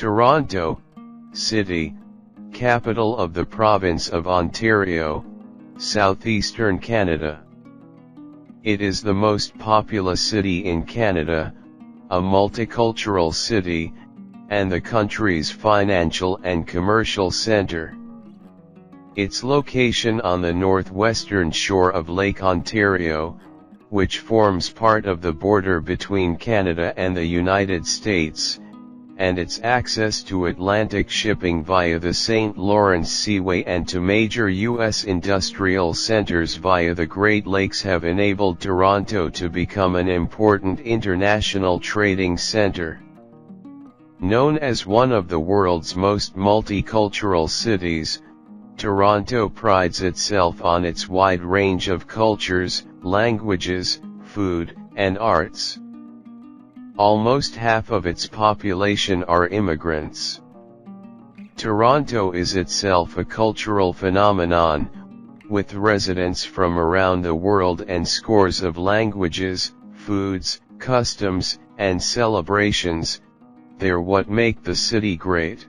Toronto, City, capital of the province of Ontario, southeastern Canada. It is the most populous city in Canada, a multicultural city, and the country's financial and commercial center. Its location on the northwestern shore of Lake Ontario, which forms part of the border between Canada and the United States, and its access to Atlantic shipping via the St. Lawrence Seaway and to major U.S. industrial centers via the Great Lakes have enabled Toronto to become an important international trading center. Known as one of the world's most multicultural cities, Toronto prides itself on its wide range of cultures, languages, food, and arts. Almost half of its population are immigrants. Toronto is itself a cultural phenomenon, with residents from around the world and scores of languages, foods, customs, and celebrations. They're what make the city great.